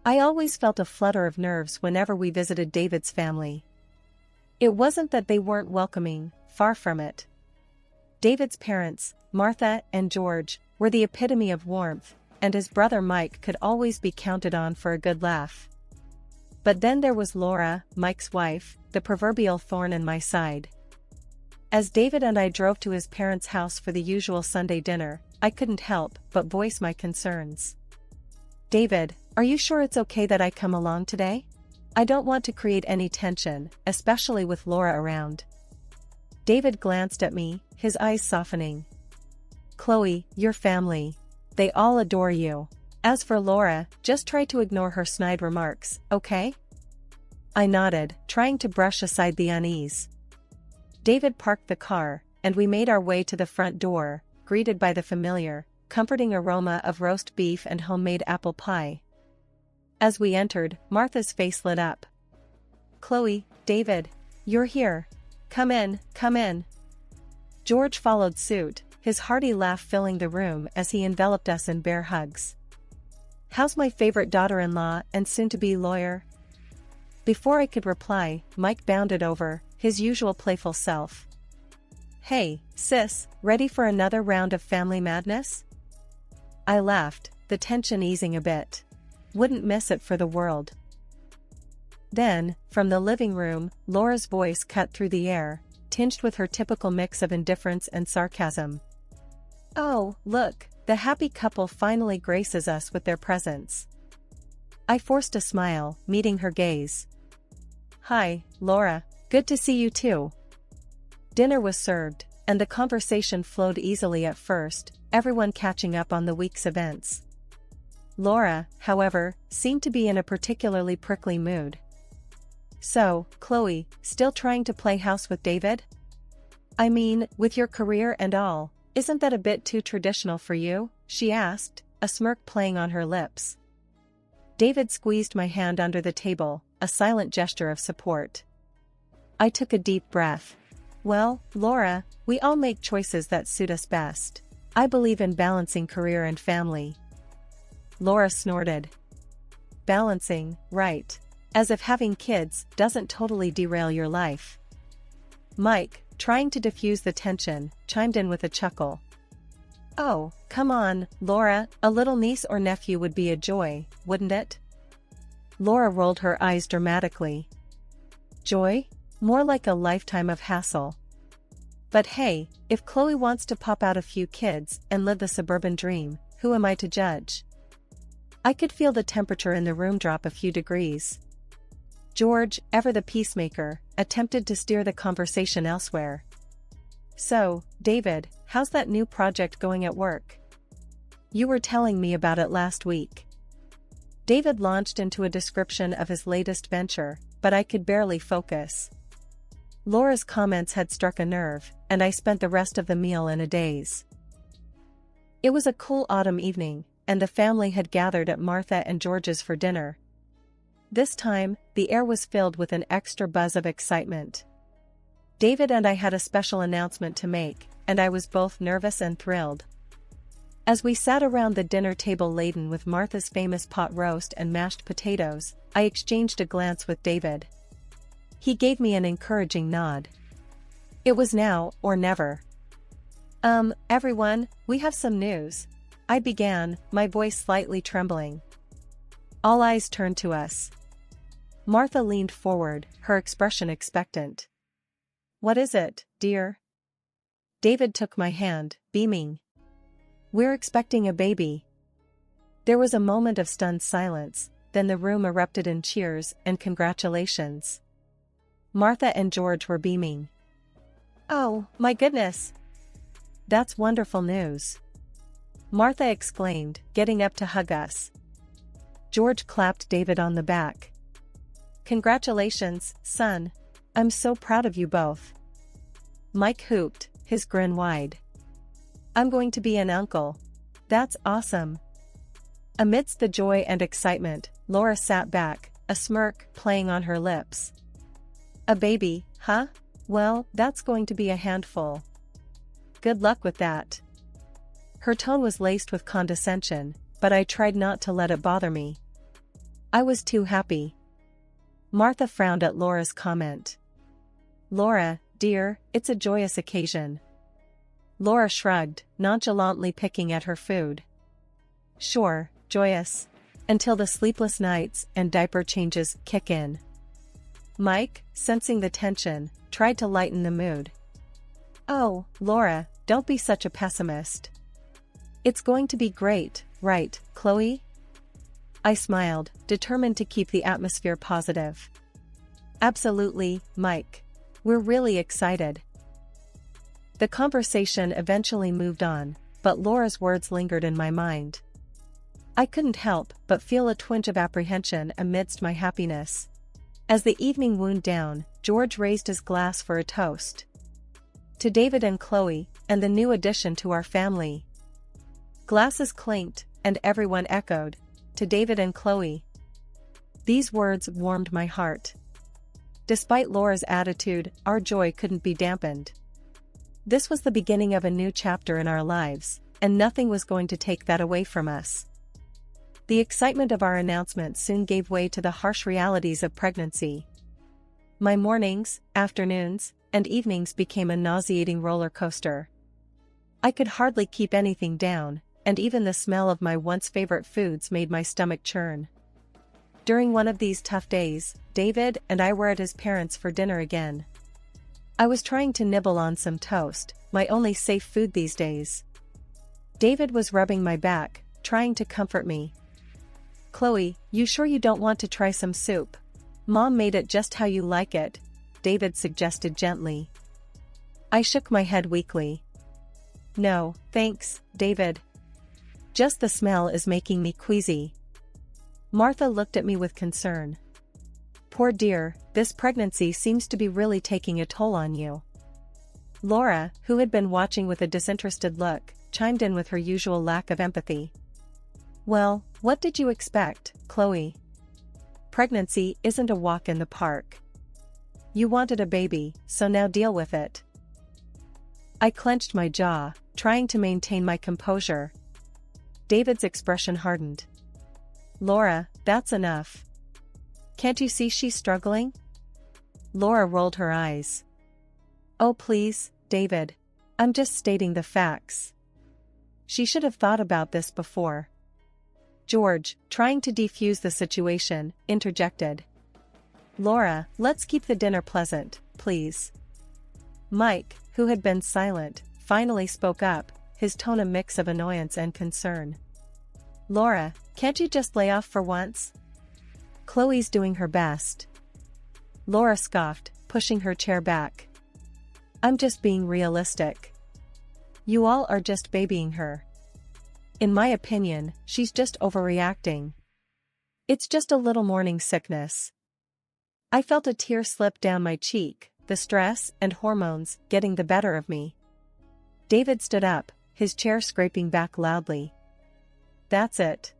I always felt a flutter of nerves whenever we visited David's family. It wasn't that they weren't welcoming, far from it. David's parents, Martha and George, were the epitome of warmth, and his brother Mike could always be counted on for a good laugh. But then there was Laura, Mike's wife, the proverbial thorn in my side. As David and I drove to his parents' house for the usual Sunday dinner, I couldn't help but voice my concerns. "David, are you sure it's okay that I come along today? I don't want to create any tension, especially with Laura around." David glanced at me, his eyes softening. "Chloe, your family. They all adore you. As for Laura, just try to ignore her snide remarks, okay?" I nodded, trying to brush aside the unease. David parked the car, and we made our way to the front door, greeted by the familiar, comforting aroma of roast beef and homemade apple pie. As we entered, Martha's face lit up. "Chloe, David, you're here. Come in, come in." George followed suit, his hearty laugh filling the room as he enveloped us in bear hugs. "How's my favorite daughter-in-law and soon-to-be lawyer?" Before I could reply, Mike bounded over, his usual playful self. "Hey, sis, ready for another round of family madness?" I laughed, the tension easing a bit. Wouldn't miss it for the world. Then, from the living room, Laura's voice cut through the air, tinged with her typical mix of indifference and sarcasm. "Oh, look, the happy couple finally graces us with their presence." I forced a smile, meeting her gaze. "Hi, Laura, good to see you too." Dinner was served, and the conversation flowed easily at first, everyone catching up on the week's events. Laura, however, seemed to be in a particularly prickly mood. "So, Chloe, still trying to play house with David? I mean, with your career and all, isn't that a bit too traditional for you?" she asked, a smirk playing on her lips. David squeezed my hand under the table, a silent gesture of support. I took a deep breath. "Well, Laura, we all make choices that suit us best. I believe in balancing career and family." Laura snorted. "Balancing, right. As if having kids doesn't totally derail your life." Mike, trying to diffuse the tension, chimed in with a chuckle. "Oh, come on, Laura, a little niece or nephew would be a joy, wouldn't it?" Laura rolled her eyes dramatically. "Joy? More like a lifetime of hassle. But hey, if Chloe wants to pop out a few kids and live the suburban dream, who am I to judge?" I could feel the temperature in the room drop a few degrees. George, ever the peacemaker, attempted to steer the conversation elsewhere. "So, David, how's that new project going at work? You were telling me about it last week." David launched into a description of his latest venture, but I could barely focus. Laura's comments had struck a nerve, and I spent the rest of the meal in a daze. It was a cool autumn evening, and the family had gathered at Martha and George's for dinner. This time, the air was filled with an extra buzz of excitement. David and I had a special announcement to make, and I was both nervous and thrilled. As we sat around the dinner table laden with Martha's famous pot roast and mashed potatoes, I exchanged a glance with David. He gave me an encouraging nod. It was now or never. Everyone, we have some news," I began, my voice slightly trembling. All eyes turned to us. Martha leaned forward, her expression expectant. "What is it, dear?" David took my hand, beaming. "We're expecting a baby." There was a moment of stunned silence, then the room erupted in cheers and congratulations. Martha and George were beaming. "Oh, my goodness! That's wonderful news!" Martha exclaimed, getting up to hug us. George clapped David on the back. "Congratulations, son. I'm so proud of you both." Mike hooped, his grin wide. "I'm going to be an uncle. That's awesome." Amidst the joy and excitement, Laura sat back, a smirk playing on her lips. "A baby, huh? Well, that's going to be a handful. Good luck with that." Her tone was laced with condescension, but I tried not to let it bother me. I was too happy. Martha frowned at Laura's comment. Laura, dear, it's a joyous occasion. Laura shrugged, nonchalantly picking at her food. Sure, joyous. Until the sleepless nights and diaper changes kick in. Mike, sensing the tension, tried to lighten the mood. Oh, Laura, don't be such a pessimist. It's going to be great, right, Chloe? I smiled, determined to keep the atmosphere positive. Absolutely, Mike. We're really excited. The conversation eventually moved on, but Laura's words lingered in my mind. I couldn't help but feel a twinge of apprehension amidst my happiness. As the evening wound down, George raised his glass for a toast. To David and Chloe, and the new addition to our family. Glasses clinked, and everyone echoed, to David and Chloe. These words warmed my heart. Despite Laura's attitude, our joy couldn't be dampened. This was the beginning of a new chapter in our lives, and nothing was going to take that away from us. The excitement of our announcement soon gave way to the harsh realities of pregnancy. My mornings, afternoons, and evenings became a nauseating roller coaster. I could hardly keep anything down, and even the smell of my once favorite foods made my stomach churn. During one of these tough days, David and I were at his parents' for dinner again. I was trying to nibble on some toast, my only safe food these days. David was rubbing my back, trying to comfort me. Chloe, you sure you don't want to try some soup? Mom made it just how you like it, David suggested gently. I shook my head weakly. No, thanks, David. Just the smell is making me queasy. Martha looked at me with concern. Poor dear, this pregnancy seems to be really taking a toll on you. Laura, who had been watching with a disinterested look, chimed in with her usual lack of empathy. Well, what did you expect, Chloe? Pregnancy isn't a walk in the park. You wanted a baby, so now deal with it. I clenched my jaw, trying to maintain my composure. David's expression hardened. Laura, that's enough. Can't you see she's struggling? Laura rolled her eyes. Oh please, David. I'm just stating the facts. She should have thought about this before. George, trying to defuse the situation, interjected. Laura, let's keep the dinner pleasant, please. Mike, who had been silent, finally spoke up, his tone a mix of annoyance and concern. Laura, can't you just lay off for once? Chloe's doing her best. Laura scoffed, pushing her chair back. I'm just being realistic. You all are just babying her. In my opinion, she's just overreacting. It's just a little morning sickness. I felt a tear slip down my cheek, the stress and hormones getting the better of me. David stood up, his chair scraping back loudly. That's it.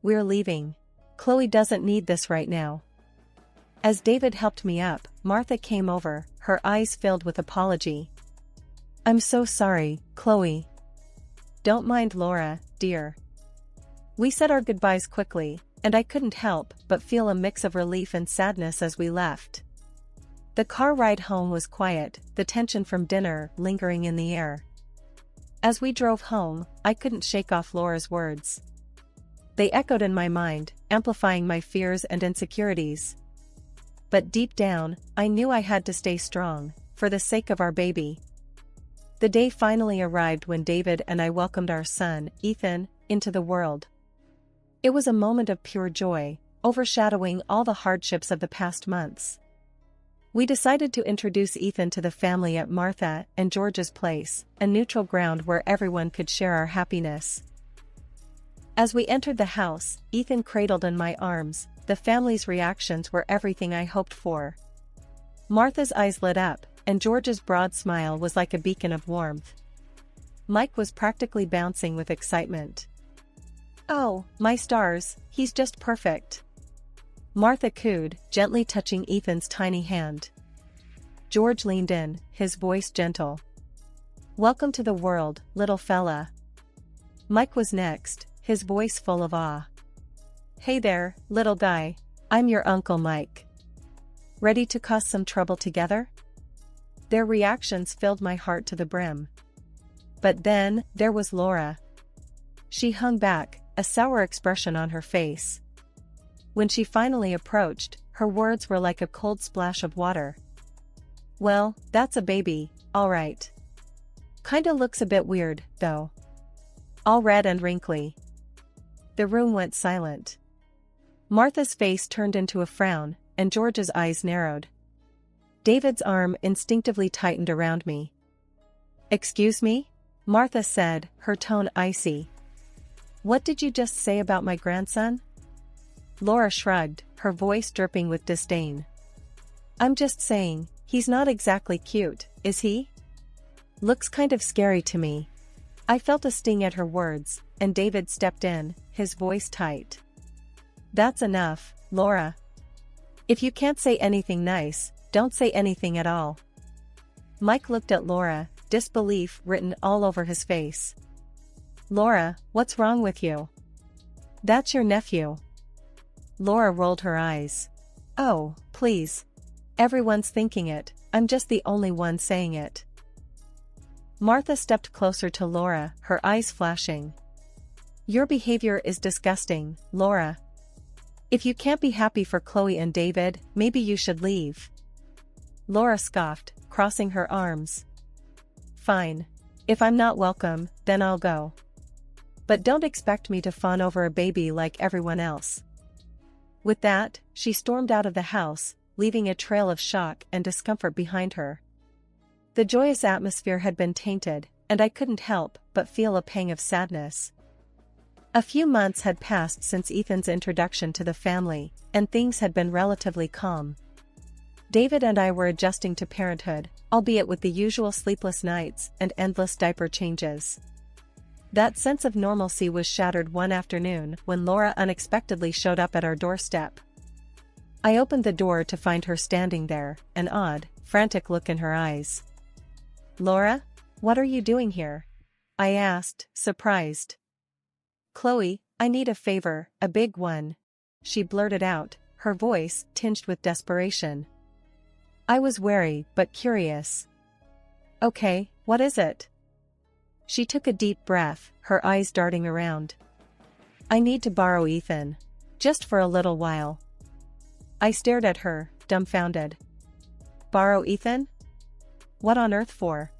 We're leaving. Chloe doesn't need this right now. As David helped me up, Martha came over, her eyes filled with apology. I'm so sorry, Chloe. Don't mind Laura, dear. We said our goodbyes quickly, and I couldn't help but feel a mix of relief and sadness as we left. The car ride home was quiet, the tension from dinner lingering in the air. As we drove home, I couldn't shake off Laura's words. They echoed in my mind, amplifying my fears and insecurities. But deep down, I knew I had to stay strong, for the sake of our baby. The day finally arrived when David and I welcomed our son, Ethan, into the world. It was a moment of pure joy, overshadowing all the hardships of the past months. We decided to introduce Ethan to the family at Martha and George's place, a neutral ground where everyone could share our happiness. As we entered the house, Ethan cradled in my arms, the family's reactions were everything I hoped for. Martha's eyes lit up, and George's broad smile was like a beacon of warmth. Mike was practically bouncing with excitement. Oh, my stars, he's just perfect. Martha cooed, gently touching Ethan's tiny hand. George leaned in, his voice gentle. Welcome to the world, little fella. Mike was next, his voice full of awe. Hey there, little guy. I'm your Uncle Mike. Ready to cause some trouble together? Their reactions filled my heart to the brim. But then, there was Laura. She hung back, a sour expression on her face. When she finally approached, her words were like a cold splash of water. Well, that's a baby, all right. Kinda looks a bit weird, though. All red and wrinkly. The room went silent. Martha's face turned into a frown, and George's eyes narrowed. David's arm instinctively tightened around me. Excuse me? Martha said, her tone icy. What did you just say about my grandson? Laura shrugged, her voice dripping with disdain. I'm just saying, he's not exactly cute, is he? Looks kind of scary to me. I felt a sting at her words, and David stepped in, his voice tight. That's enough, Laura. If you can't say anything nice, don't say anything at all. Mike looked at Laura, disbelief written all over his face. Laura, what's wrong with you? That's your nephew. Laura rolled her eyes. Oh, please. Everyone's thinking it, I'm just the only one saying it. Martha stepped closer to Laura, her eyes flashing. Your behavior is disgusting, Laura. If you can't be happy for Chloe and David, maybe you should leave. Laura scoffed, crossing her arms. Fine. If I'm not welcome, then I'll go. But don't expect me to fawn over a baby like everyone else. With that, she stormed out of the house, leaving a trail of shock and discomfort behind her. The joyous atmosphere had been tainted, and I couldn't help but feel a pang of sadness. A few months had passed since Ethan's introduction to the family, and things had been relatively calm. David and I were adjusting to parenthood, albeit with the usual sleepless nights and endless diaper changes. That sense of normalcy was shattered one afternoon when Laura unexpectedly showed up at our doorstep. I opened the door to find her standing there, an odd, frantic look in her eyes. Laura? What are you doing here? I asked, surprised. Chloe, I need a favor, a big one. She blurted out, her voice tinged with desperation. I was wary but curious. Okay, what is it? She took a deep breath, her eyes darting around. I need to borrow Ethan. Just for a little while. I stared at her, dumbfounded. Borrow Ethan? What on earth for?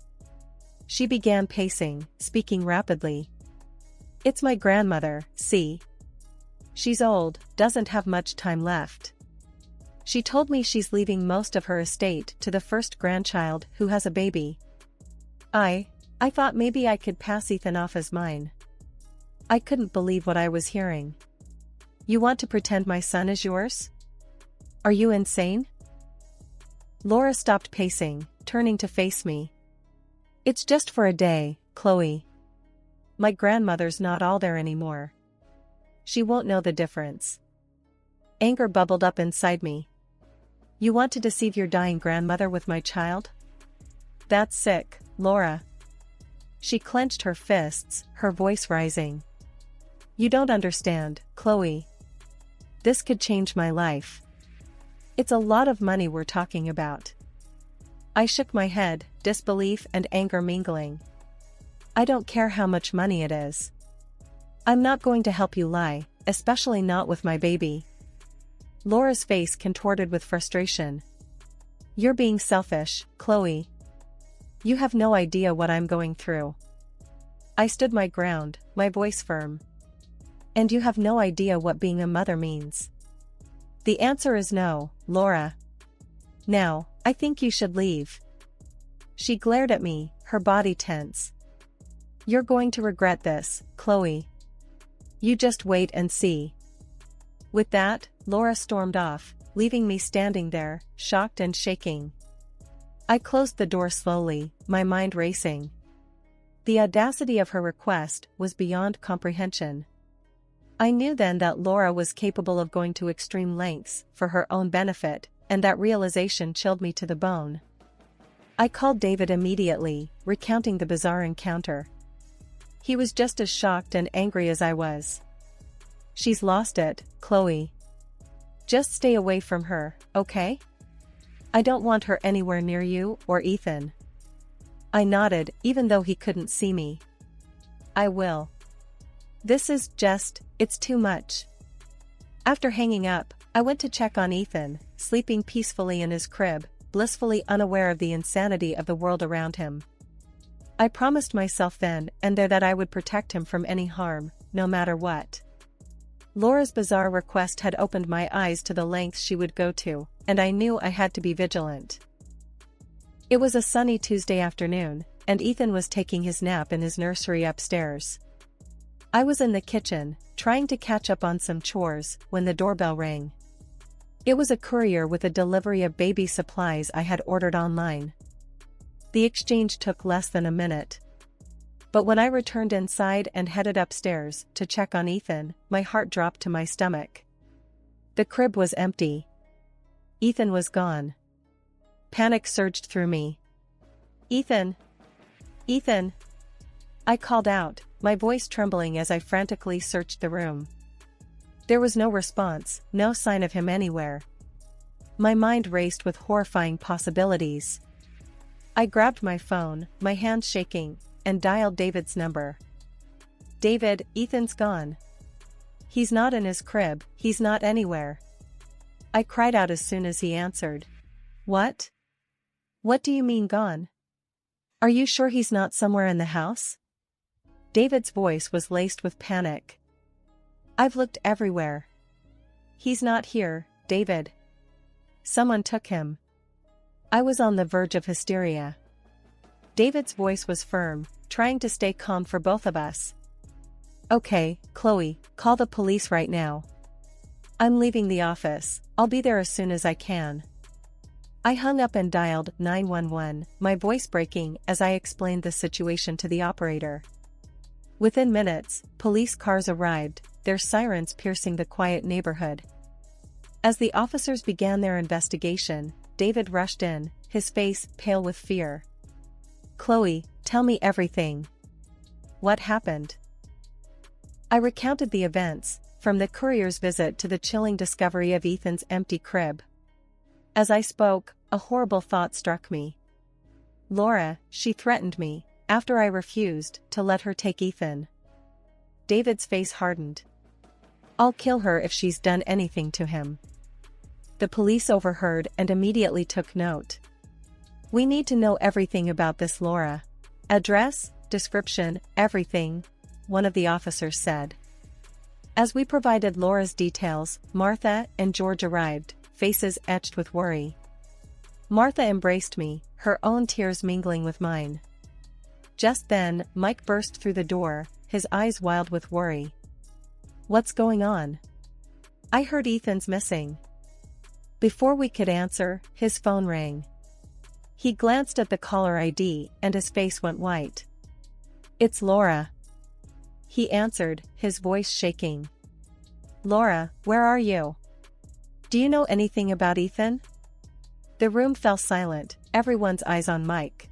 She began pacing, speaking rapidly. It's my grandmother, see? She's old, doesn't have much time left. She told me she's leaving most of her estate to the first grandchild who has a baby. I thought maybe I could pass Ethan off as mine. I couldn't believe what I was hearing. You want to pretend my son is yours? Are you insane? Laura stopped pacing, turning to face me. It's just for a day, Chloe. My grandmother's not all there anymore. She won't know the difference. Anger bubbled up inside me. You want to deceive your dying grandmother with my child? That's sick, Laura. She clenched her fists, her voice rising. You don't understand, Chloe. This could change my life. It's a lot of money we're talking about. I shook my head, disbelief and anger mingling. I don't care how much money it is. I'm not going to help you lie, especially not with my baby. Laura's face contorted with frustration. You're being selfish, Chloe. You have no idea what I'm going through. I stood my ground, my voice firm. And you have no idea what being a mother means. The answer is no, Laura. Now, I think you should leave. She glared at me, her body tense. You're going to regret this, Chloe. You just wait and see. With that, Laura stormed off, leaving me standing there, shocked and shaking. I closed the door slowly, my mind racing. The audacity of her request was beyond comprehension. I knew then that Laura was capable of going to extreme lengths for her own benefit, and that realization chilled me to the bone. I called David immediately, recounting the bizarre encounter. He was just as shocked and angry as I was. She's lost it, Chloe. Just stay away from her, okay? I don't want her anywhere near you or Ethan. I nodded, even though he couldn't see me. I will. It's too much. After hanging up, I went to check on Ethan, sleeping peacefully in his crib, blissfully unaware of the insanity of the world around him. I promised myself then and there that I would protect him from any harm, no matter what. Laura's bizarre request had opened my eyes to the lengths she would go to, and I knew I had to be vigilant. It was a sunny Tuesday afternoon, and Ethan was taking his nap in his nursery upstairs. I was in the kitchen, trying to catch up on some chores, when the doorbell rang. It was a courier with a delivery of baby supplies I had ordered online. The exchange took less than a minute. But when I returned inside and headed upstairs to check on Ethan, my heart dropped to my stomach. The crib was empty. Ethan was gone. Panic surged through me. Ethan! Ethan! I called out, my voice trembling as I frantically searched the room. There was no response, no sign of him anywhere. My mind raced with horrifying possibilities. I grabbed my phone, my hands shaking, and dialed David's number. David, Ethan's gone. He's not in his crib, he's not anywhere. I cried out as soon as he answered. What? What do you mean gone? Are you sure he's not somewhere in the house? David's voice was laced with panic. I've looked everywhere. He's not here, David. Someone took him. I was on the verge of hysteria. David's voice was firm, trying to stay calm for both of us. Okay, Chloe, call the police right now. I'm leaving the office, I'll be there as soon as I can. I hung up and dialed 911, my voice breaking as I explained the situation to the operator. Within minutes, police cars arrived, their sirens piercing the quiet neighborhood. As the officers began their investigation, David rushed in, his face pale with fear. Chloe, tell me everything. What happened? I recounted the events, from the courier's visit to the chilling discovery of Ethan's empty crib. As I spoke, a horrible thought struck me. Laura, she threatened me, after I refused to let her take Ethan. David's face hardened. I'll kill her if she's done anything to him. The police overheard and immediately took note. We need to know everything about this Laura. Address, description, everything, one of the officers said. As we provided Laura's details, Martha and George arrived, faces etched with worry. Martha embraced me, her own tears mingling with mine. Just then, Mike burst through the door, his eyes wild with worry. What's going on? I heard Ethan's missing. Before we could answer, his phone rang. He glanced at the caller ID and his face went white. It's Laura. He answered, his voice shaking. Laura, where are you? Do you know anything about Ethan? The room fell silent, everyone's eyes on Mike.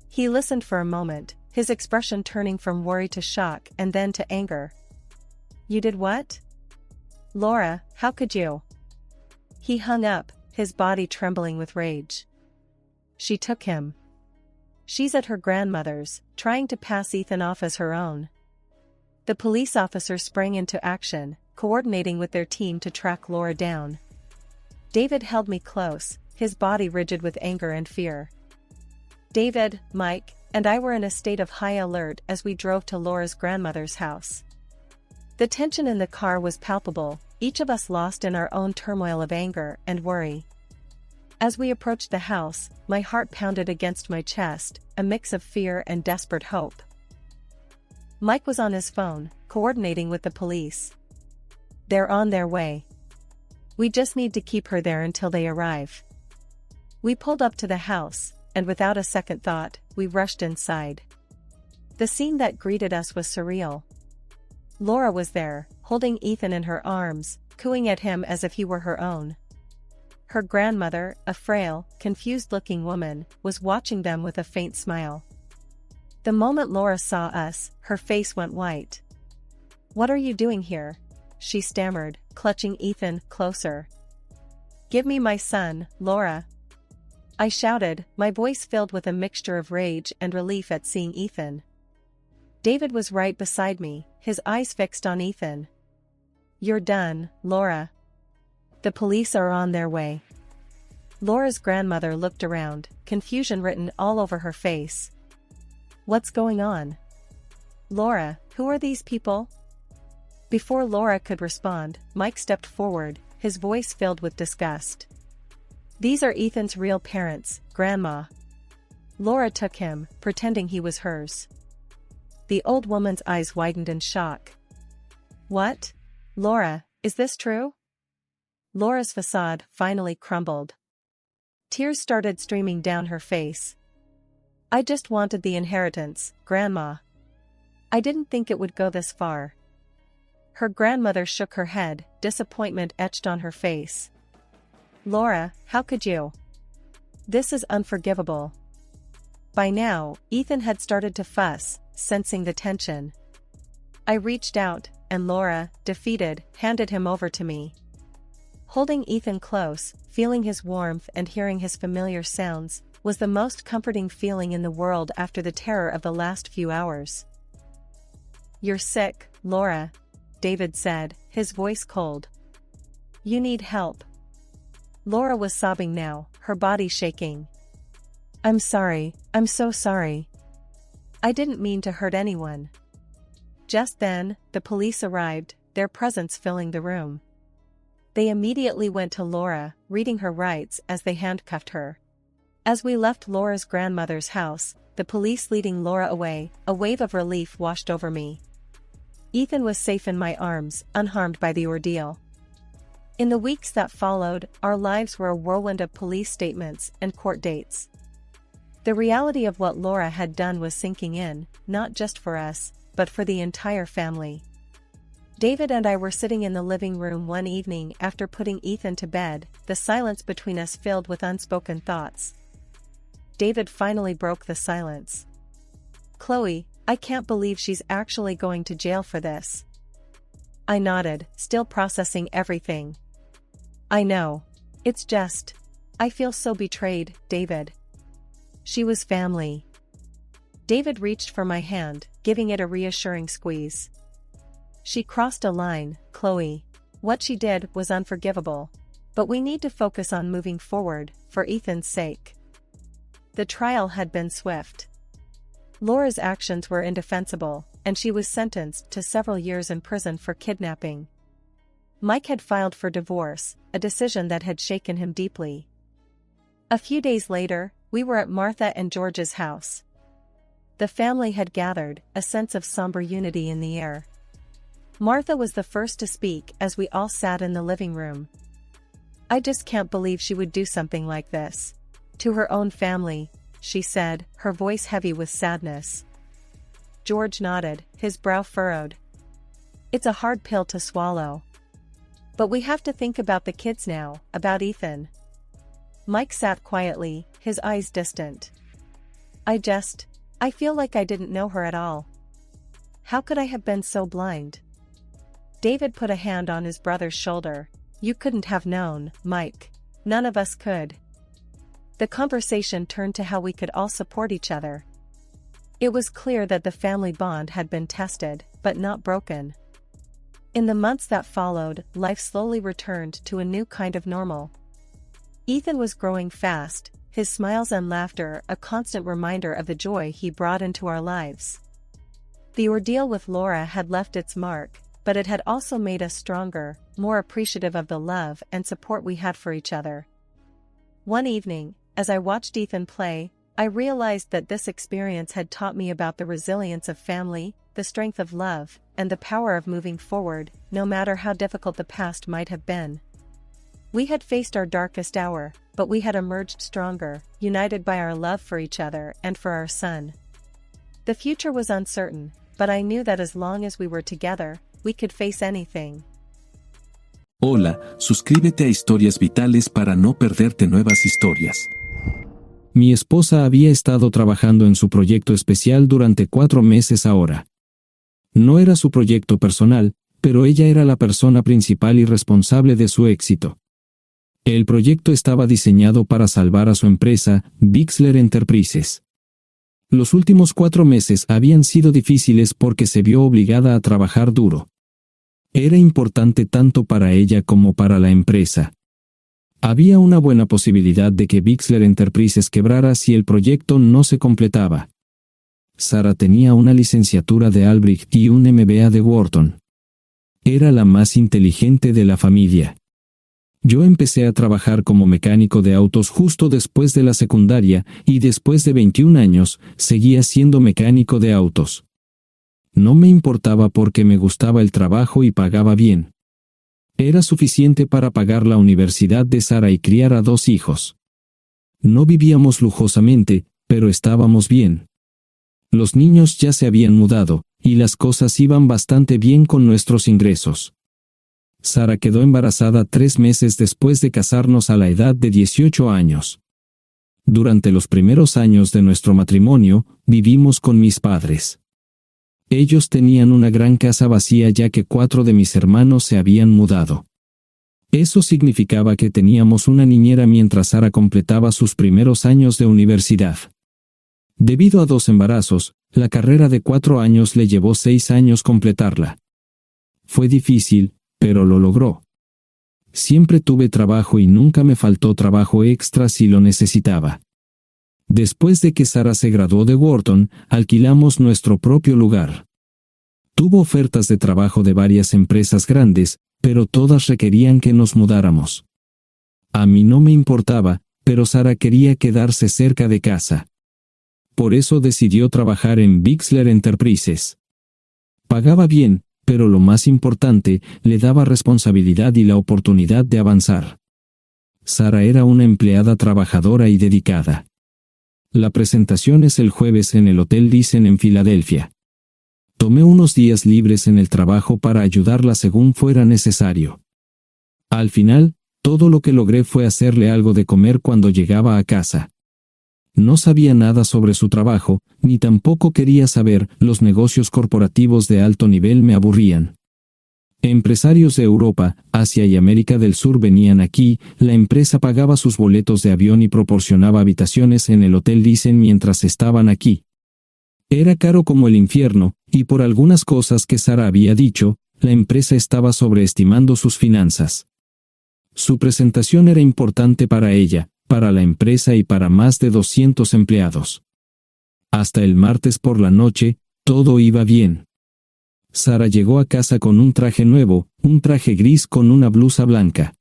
He listened for a moment, his expression turning from worry to shock and then to anger. You did what? Laura, how could you? He hung up, his body trembling with rage. She took him. She's at her grandmother's, trying to pass Ethan off as her own. The police officer sprang into action, coordinating with their team to track Laura down. David held me close, his body rigid with anger and fear. David, Mike, and I were in a state of high alert as we drove to Laura's grandmother's house. The tension in the car was palpable, each of us lost in our own turmoil of anger and worry. As we approached the house, my heart pounded against my chest, a mix of fear and desperate hope. Mike was on his phone, coordinating with the police. They're on their way. We just need to keep her there until they arrive. We pulled up to the house, and without a second thought, we rushed inside. The scene that greeted us was surreal. Laura was there, holding Ethan in her arms, cooing at him as if he were her own. Her grandmother, a frail, confused-looking woman, was watching them with a faint smile. The moment Laura saw us, her face went white. What are you doing here? she stammered, clutching Ethan closer. "Give me my son, Laura," I shouted, my voice filled with a mixture of rage and relief at seeing Ethan. David was right beside me, his eyes fixed on Ethan. "You're done, Laura. The police are on their way." Laura's grandmother looked around, confusion written all over her face. "What's going on? Laura, who are these people?" Before Laura could respond, Mike stepped forward, his voice filled with disgust. "These are Ethan's real parents, Grandma." Laura took him, pretending he was hers. The old woman's eyes widened in shock. "What? Laura, is this true?" Laura's facade finally crumbled. Tears started streaming down her face. "I just wanted the inheritance, Grandma. I didn't think it would go this far." Her grandmother shook her head, disappointment etched on her face. "Laura, how could you? This is unforgivable." By now, Ethan had started to fuss, sensing the tension. I reached out, and Laura, defeated, handed him over to me. Holding Ethan close, feeling his warmth and hearing his familiar sounds, was the most comforting feeling in the world after the terror of the last few hours. "You're sick, Laura," David said, his voice cold. "You need help." Laura was sobbing now, her body shaking. "I'm sorry, I'm so sorry. I didn't mean to hurt anyone." Just then, the police arrived, their presence filling the room. They immediately went to Laura, reading her rights as they handcuffed her. As we left Laura's grandmother's house, the police leading Laura away, a wave of relief washed over me. Ethan was safe in my arms, unharmed by the ordeal. In the weeks that followed, our lives were a whirlwind of police statements and court dates. The reality of what Laura had done was sinking in, not just for us, but for the entire family. David and I were sitting in the living room one evening after putting Ethan to bed, the silence between us filled with unspoken thoughts. David finally broke the silence. "Chloe, I can't believe she's actually going to jail for this." I nodded, still processing everything. "I know. It's just, I feel so betrayed, David. She was family." David reached for my hand, giving it a reassuring squeeze. "She crossed a line, Chloe. What she did was unforgivable. But we need to focus on moving forward, for Ethan's sake." The trial had been swift. Laura's actions were indefensible, and she was sentenced to several years in prison for kidnapping. Mike had filed for divorce, a decision that had shaken him deeply. A few days later, we were at Martha and George's house. The family had gathered, a sense of somber unity in the air. Martha was the first to speak as we all sat in the living room. "I just can't believe she would do something like this. To her own family," she said, her voice heavy with sadness. George nodded, his brow furrowed. "It's a hard pill to swallow. But we have to think about the kids now, about Ethan." Mike sat quietly, his eyes distant. I feel like I didn't know her at all. How could I have been so blind?" David put a hand on his brother's shoulder. "You couldn't have known, Mike. None of us could." The conversation turned to how we could all support each other. It was clear that the family bond had been tested, but not broken. In the months that followed, life slowly returned to a new kind of normal. Ethan was growing fast, his smiles and laughter a constant reminder of the joy he brought into our lives. The ordeal with Laura had left its mark, but it had also made us stronger, more appreciative of the love and support we had for each other. One evening, as I watched Ethan play, I realized that this experience had taught me about the resilience of family, the strength of love, and the power of moving forward, no matter how difficult the past might have been. We had faced our darkest hour, but we had emerged stronger, united by our love for each other and for our son. The future was uncertain, but I knew that as long as we were together, we could face anything. Hola, suscríbete a Historias Vitales para no perderte nuevas historias. Mi esposa había estado trabajando en su proyecto especial durante 4 meses ahora. No era su proyecto personal, pero ella era la persona principal y responsable de su éxito. El proyecto estaba diseñado para salvar a su empresa, Bixler Enterprises. Los últimos 4 meses habían sido difíciles porque se vio obligada a trabajar duro. Era importante tanto para ella como para la empresa. Había una buena posibilidad de que Bixler Enterprises quebrara si el proyecto no se completaba. Sara tenía una licenciatura de Albrecht y un MBA de Wharton. Era la más inteligente de la familia. Yo empecé a trabajar como mecánico de autos justo después de la secundaria y después de 21 años seguía siendo mecánico de autos. No me importaba porque me gustaba el trabajo y pagaba bien. Era suficiente para pagar la universidad de Sara y criar a 2 hijos. No vivíamos lujosamente, pero estábamos bien. Los niños ya se habían mudado, y las cosas iban bastante bien con nuestros ingresos. Sara quedó embarazada 3 meses después de casarnos a la edad de 18 años. Durante los primeros años de nuestro matrimonio, vivimos con mis padres. Ellos tenían una gran casa vacía ya que 4 de mis hermanos se habían mudado. Eso significaba que teníamos una niñera mientras Sara completaba sus primeros años de universidad. Debido a 2 embarazos, la carrera de 4 años le llevó 6 años completarla. Fue difícil, pero lo logró. Siempre tuve trabajo y nunca me faltó trabajo extra si lo necesitaba. Después de que Sara se graduó de Wharton, alquilamos nuestro propio lugar. Tuvo ofertas de trabajo de varias empresas grandes, pero todas requerían que nos mudáramos. A mí no me importaba, pero Sara quería quedarse cerca de casa. Por eso decidió trabajar en Bixler Enterprises. Pagaba bien, pero lo más importante, le daba responsabilidad y la oportunidad de avanzar. Sara era una empleada trabajadora y dedicada. La presentación es el jueves en el Hotel Thyssen en Filadelfia. Tomé unos días libres en el trabajo para ayudarla según fuera necesario. Al final, todo lo que logré fue hacerle algo de comer cuando llegaba a casa. No sabía nada sobre su trabajo, ni tampoco quería saber, los negocios corporativos de alto nivel me aburrían. Empresarios de Europa, Asia y América del Sur venían aquí, la empresa pagaba sus boletos de avión y proporcionaba habitaciones en el Hotel Thyssen mientras estaban aquí. Era caro como el infierno, y por algunas cosas que Sara había dicho, la empresa estaba sobreestimando sus finanzas. Su presentación era importante para ella, para la empresa y para más de 200 empleados. Hasta el martes por la noche, todo iba bien. Sara llegó a casa con un traje nuevo, un traje gris con una blusa blanca.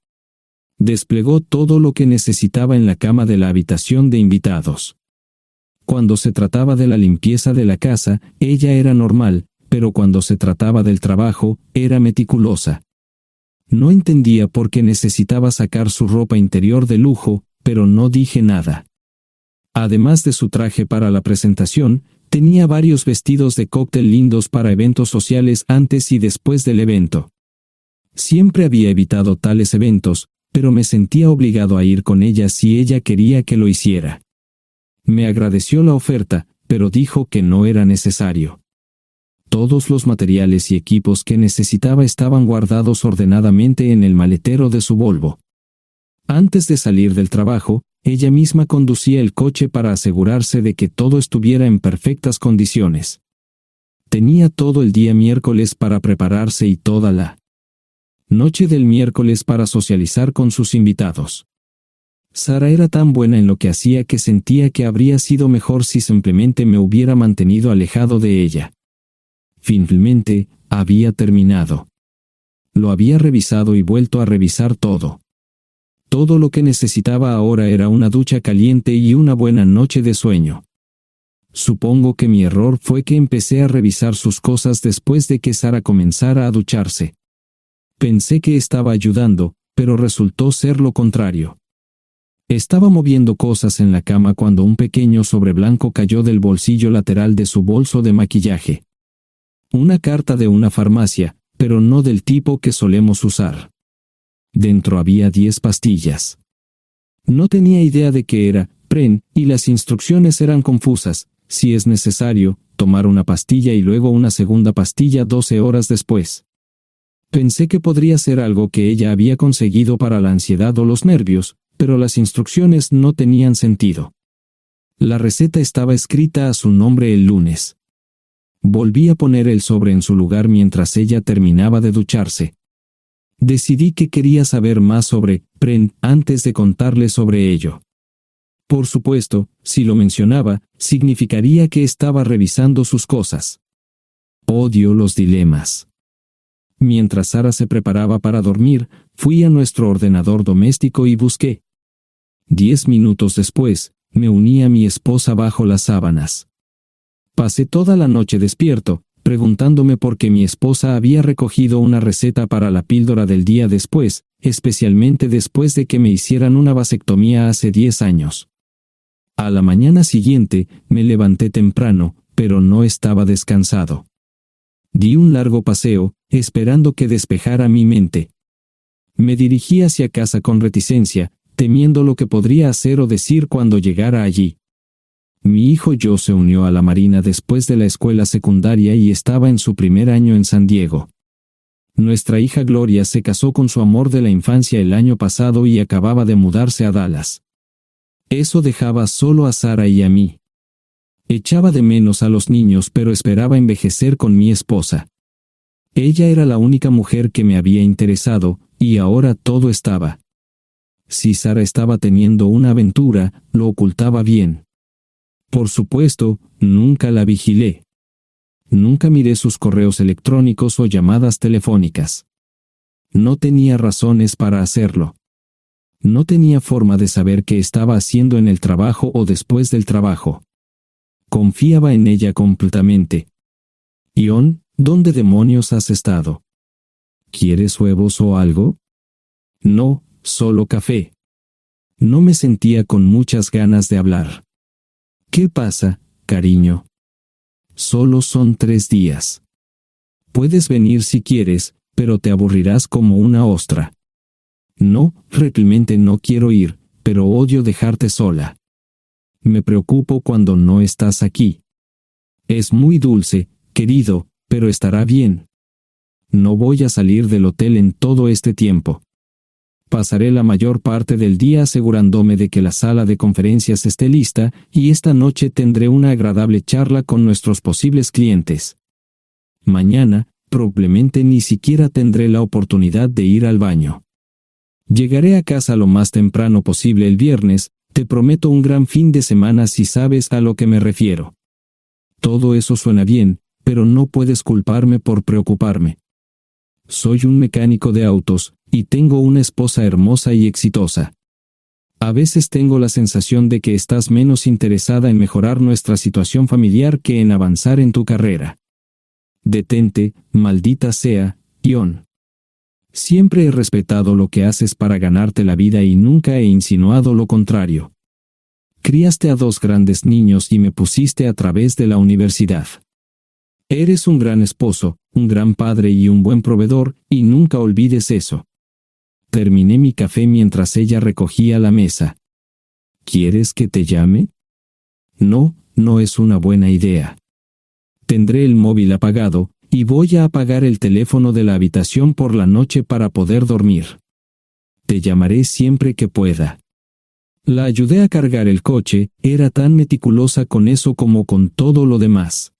Desplegó todo lo que necesitaba en la cama de la habitación de invitados. Cuando se trataba de la limpieza de la casa, ella era normal, pero cuando se trataba del trabajo, era meticulosa. No entendía por qué necesitaba sacar su ropa interior de lujo, pero no dije nada. Además de su traje para la presentación, tenía varios vestidos de cóctel lindos para eventos sociales antes y después del evento. Siempre había evitado tales eventos, pero me sentía obligado a ir con ella si ella quería que lo hiciera. Me agradeció la oferta, pero dijo que no era necesario. Todos los materiales y equipos que necesitaba estaban guardados ordenadamente en el maletero de su Volvo. Antes de salir del trabajo, ella misma conducía el coche para asegurarse de que todo estuviera en perfectas condiciones. Tenía todo el día miércoles para prepararse y toda la noche del miércoles para socializar con sus invitados. Sara era tan buena en lo que hacía que sentía que habría sido mejor si simplemente me hubiera mantenido alejado de ella. Finalmente, había terminado. Lo había revisado y vuelto a revisar todo. Todo lo que necesitaba ahora era una ducha caliente y una buena noche de sueño. Supongo que mi error fue que empecé a revisar sus cosas después de que Sara comenzara a ducharse. Pensé que estaba ayudando, pero resultó ser lo contrario. Estaba moviendo cosas en la cama cuando un pequeño sobre blanco cayó del bolsillo lateral de su bolso de maquillaje. Una carta de una farmacia, pero no del tipo que solemos usar. Dentro había 10 pastillas. No tenía idea de qué era, Pren, y las instrucciones eran confusas. Si es necesario, tomar una pastilla y luego una segunda pastilla 12 horas después. Pensé que podría ser algo que ella había conseguido para la ansiedad o los nervios, pero las instrucciones no tenían sentido. La receta estaba escrita a su nombre el lunes. Volví a poner el sobre en su lugar mientras ella terminaba de ducharse. Decidí que quería saber más sobre Pren antes de contarle sobre ello. Por supuesto, si lo mencionaba, significaría que estaba revisando sus cosas. Odio los dilemas. Mientras Sara se preparaba para dormir, fui a nuestro ordenador doméstico y busqué. 10 minutos después, me uní a mi esposa bajo las sábanas. Pasé toda la noche despierto, preguntándome por qué mi esposa había recogido una receta para la píldora del día después, especialmente después de que me hicieran una vasectomía hace 10 años. A la mañana siguiente, me levanté temprano, pero no estaba descansado. Di un largo paseo, esperando que despejara mi mente. Me dirigí hacia casa con reticencia, temiendo lo que podría hacer o decir cuando llegara allí. Mi hijo Joe se unió a la Marina después de la escuela secundaria y estaba en su primer año en San Diego. Nuestra hija Gloria se casó con su amor de la infancia el año pasado y acababa de mudarse a Dallas. Eso dejaba solo a Sara y a mí. Echaba de menos a los niños, pero esperaba envejecer con mi esposa. Ella era la única mujer que me había interesado, y ahora todo estaba. Si Sara estaba teniendo una aventura, lo ocultaba bien. Por supuesto, nunca la vigilé. Nunca miré sus correos electrónicos o llamadas telefónicas. No tenía razones para hacerlo. No tenía forma de saber qué estaba haciendo en el trabajo o después del trabajo. Confiaba en ella completamente. Ion, ¿dónde demonios has estado? ¿Quieres huevos o algo? No, solo café. No me sentía con muchas ganas de hablar. ¿Qué pasa, cariño? Solo son 3 días. Puedes venir si quieres, pero te aburrirás como una ostra. No, realmente no quiero ir, pero odio dejarte sola. Me preocupo cuando no estás aquí. Es muy dulce, querido, pero estará bien. No voy a salir del hotel en todo este tiempo. Pasaré la mayor parte del día asegurándome de que la sala de conferencias esté lista, y esta noche tendré una agradable charla con nuestros posibles clientes. Mañana, probablemente ni siquiera tendré la oportunidad de ir al baño. Llegaré a casa lo más temprano posible el viernes, te prometo un gran fin de semana si sabes a lo que me refiero. Todo eso suena bien, pero no puedes culparme por preocuparme. Soy un mecánico de autos, y tengo una esposa hermosa y exitosa. A veces tengo la sensación de que estás menos interesada en mejorar nuestra situación familiar que en avanzar en tu carrera. Detente, maldita sea, Ion. Siempre he respetado lo que haces para ganarte la vida y nunca he insinuado lo contrario. Criaste a 2 grandes niños y me pusiste a través de la universidad. Eres un gran esposo, un gran padre y un buen proveedor, y nunca olvides eso. Terminé mi café mientras ella recogía la mesa. ¿Quieres que te llame? No, no es una buena idea. Tendré el móvil apagado, y voy a apagar el teléfono de la habitación por la noche para poder dormir. Te llamaré siempre que pueda. La ayudé a cargar el coche, era tan meticulosa con eso como con todo lo demás.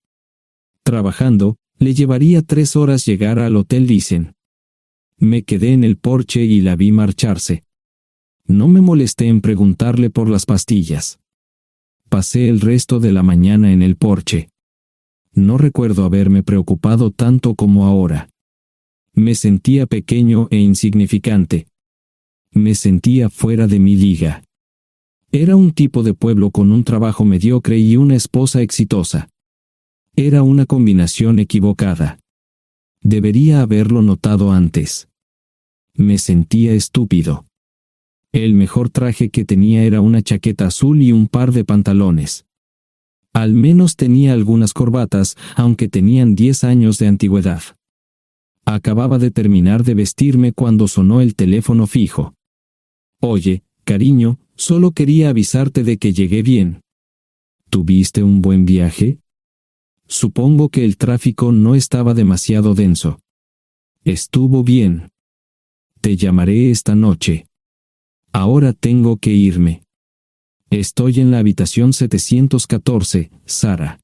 Trabajando, le llevaría 3 horas llegar al Hotel Dicen. Me quedé en el porche y la vi marcharse. No me molesté en preguntarle por las pastillas. Pasé el resto de la mañana en el porche. No recuerdo haberme preocupado tanto como ahora. Me sentía pequeño e insignificante. Me sentía fuera de mi liga. Era un tipo de pueblo con un trabajo mediocre y una esposa exitosa. Era una combinación equivocada. Debería haberlo notado antes. Me sentía estúpido. El mejor traje que tenía era una chaqueta azul y un par de pantalones. Al menos tenía algunas corbatas, aunque tenían 10 años de antigüedad. Acababa de terminar de vestirme cuando sonó el teléfono fijo. Oye, cariño, solo quería avisarte de que llegué bien. ¿Tuviste un buen viaje? Supongo que el tráfico no estaba demasiado denso. Estuvo bien. Te llamaré esta noche. Ahora tengo que irme. Estoy en la habitación 714, Sara.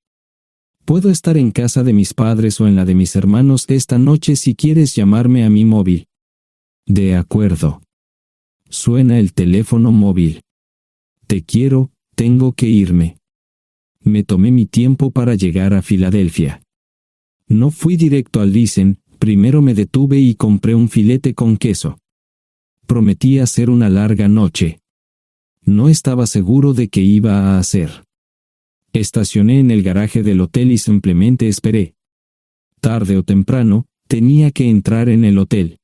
Puedo estar en casa de mis padres o en la de mis hermanos esta noche si quieres llamarme a mi móvil. De acuerdo. Suena el teléfono móvil. Te quiero, tengo que irme. Me tomé mi tiempo para llegar a Filadelfia. No fui directo al Lisen, primero me detuve y compré un filete con queso. Prometí hacer una larga noche. No estaba seguro de qué iba a hacer. Estacioné en el garaje del hotel y simplemente esperé. Tarde o temprano, tenía que entrar en el hotel.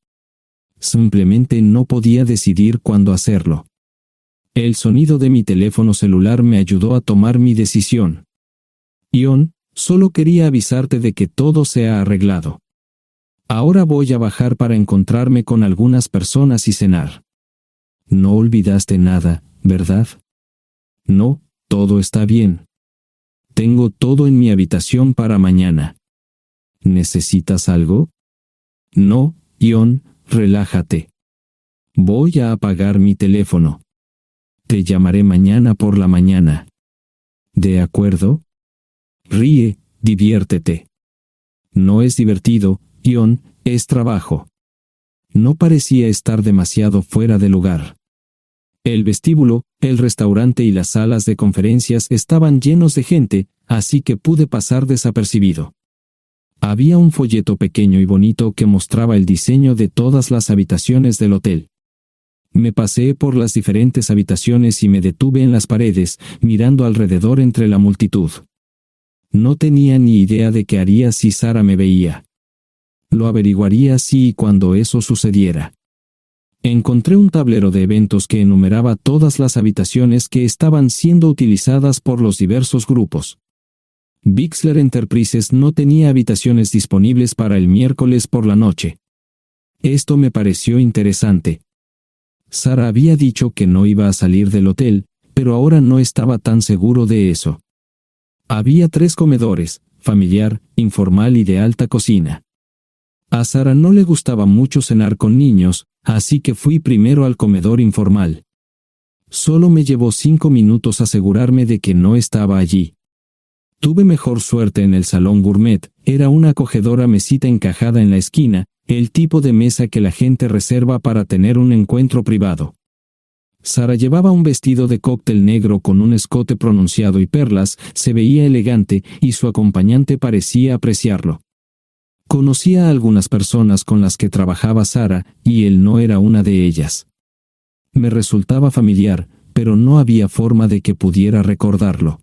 Simplemente no podía decidir cuándo hacerlo. El sonido de mi teléfono celular me ayudó a tomar mi decisión. Ion, solo quería avisarte de que todo se ha arreglado. Ahora voy a bajar para encontrarme con algunas personas y cenar. No olvidaste nada, ¿verdad? No, todo está bien. Tengo todo en mi habitación para mañana. ¿Necesitas algo? No, Ion, relájate. Voy a apagar mi teléfono. Te llamaré mañana por la mañana. ¿De acuerdo? Ríe, diviértete. No es divertido, Ion, es trabajo. No parecía estar demasiado fuera de lugar. El vestíbulo, el restaurante y las salas de conferencias estaban llenos de gente, así que pude pasar desapercibido. Había un folleto pequeño y bonito que mostraba el diseño de todas las habitaciones del hotel. Me paseé por las diferentes habitaciones y me detuve en las paredes, mirando alrededor entre la multitud. No tenía ni idea de qué haría si Sara me veía. Lo averiguaría si y cuando eso sucediera. Encontré un tablero de eventos que enumeraba todas las habitaciones que estaban siendo utilizadas por los diversos grupos. Bixler Enterprises no tenía habitaciones disponibles para el miércoles por la noche. Esto me pareció interesante. Sara había dicho que no iba a salir del hotel, pero ahora no estaba tan seguro de eso. Había 3 comedores, familiar, informal y de alta cocina. A Sara no le gustaba mucho cenar con niños, así que fui primero al comedor informal. Solo me llevó 5 minutos asegurarme de que no estaba allí. Tuve mejor suerte en el salón gourmet, era una acogedora mesita encajada en la esquina, el tipo de mesa que la gente reserva para tener un encuentro privado. Sara llevaba un vestido de cóctel negro con un escote pronunciado y perlas, se veía elegante y su acompañante parecía apreciarlo. Conocía a algunas personas con las que trabajaba Sara, y él no era una de ellas. Me resultaba familiar, pero no había forma de que pudiera recordarlo.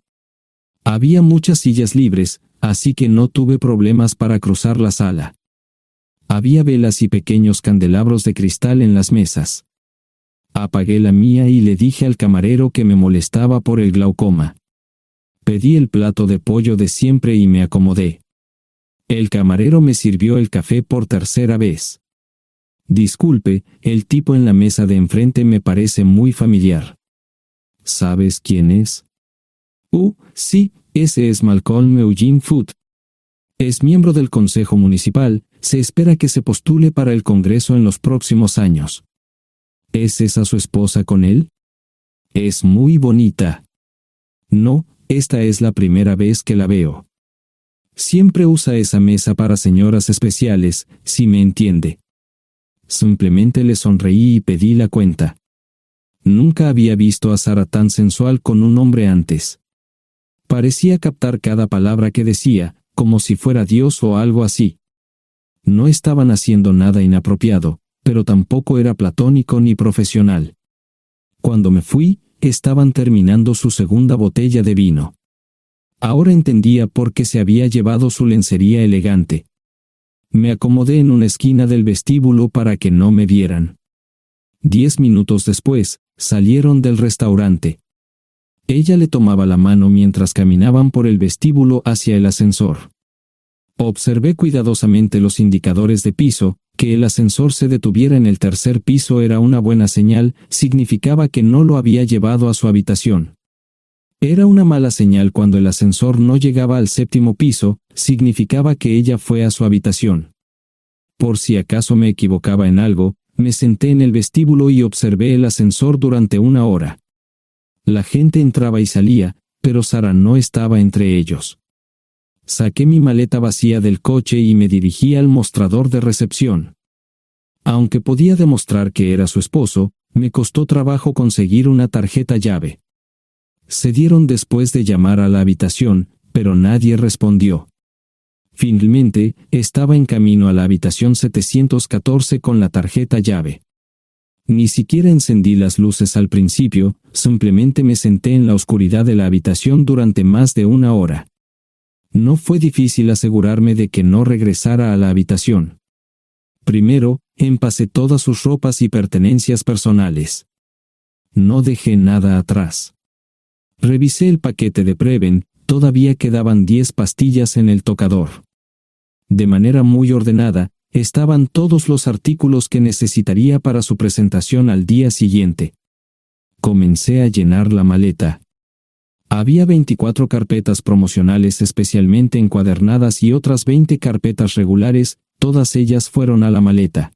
Había muchas sillas libres, así que no tuve problemas para cruzar la sala. Había velas y pequeños candelabros de cristal en las mesas. Apagué la mía y le dije al camarero que me molestaba por el glaucoma. Pedí el plato de pollo de siempre y me acomodé. El camarero me sirvió el café por tercera vez. Disculpe, el tipo en la mesa de enfrente me parece muy familiar. ¿Sabes quién es? Sí, ese es Malcolm Eugene Foote. Es miembro del Consejo Municipal, se espera que se postule para el Congreso en los próximos años. ¿Es esa su esposa con él? Es muy bonita. No, esta es la primera vez que la veo. Siempre usa esa mesa para señoras especiales, si me entiende. Simplemente le sonreí y pedí la cuenta. Nunca había visto a Sara tan sensual con un hombre antes. Parecía captar cada palabra que decía, como si fuera Dios o algo así. No estaban haciendo nada inapropiado, pero tampoco era platónico ni profesional. Cuando me fui, estaban terminando su segunda botella de vino. Ahora entendía por qué se había llevado su lencería elegante. Me acomodé en una esquina del vestíbulo para que no me vieran. 10 minutos después, salieron del restaurante. Ella le tomaba la mano mientras caminaban por el vestíbulo hacia el ascensor. Observé cuidadosamente los indicadores de piso, que el ascensor se detuviera en el tercer piso era una buena señal, significaba que no lo había llevado a su habitación. Era una mala señal cuando el ascensor no llegaba al séptimo piso, significaba que ella fue a su habitación. por si acaso me equivocaba en algo, me senté en el vestíbulo y observé el ascensor durante 1 hora. La gente entraba y salía, pero Sara no estaba entre ellos. Saqué mi maleta vacía del coche y me dirigí al mostrador de recepción. Aunque podía demostrar que era su esposo, me costó trabajo conseguir una tarjeta llave. Se dieron después de llamar a la habitación, pero nadie respondió. Finalmente, estaba en camino a la habitación 714 con la tarjeta llave. Ni siquiera encendí las luces al principio, simplemente me senté en la oscuridad de la habitación durante más de 1 hora. No fue difícil asegurarme de que no regresara a la habitación. Primero, empacé todas sus ropas y pertenencias personales. No dejé nada atrás. Revisé el paquete de Preven, todavía quedaban 10 pastillas en el tocador. De manera muy ordenada, estaban todos los artículos que necesitaría para su presentación al día siguiente. Comencé a llenar la maleta. Había 24 carpetas promocionales especialmente encuadernadas y otras 20 carpetas regulares, todas ellas fueron a la maleta.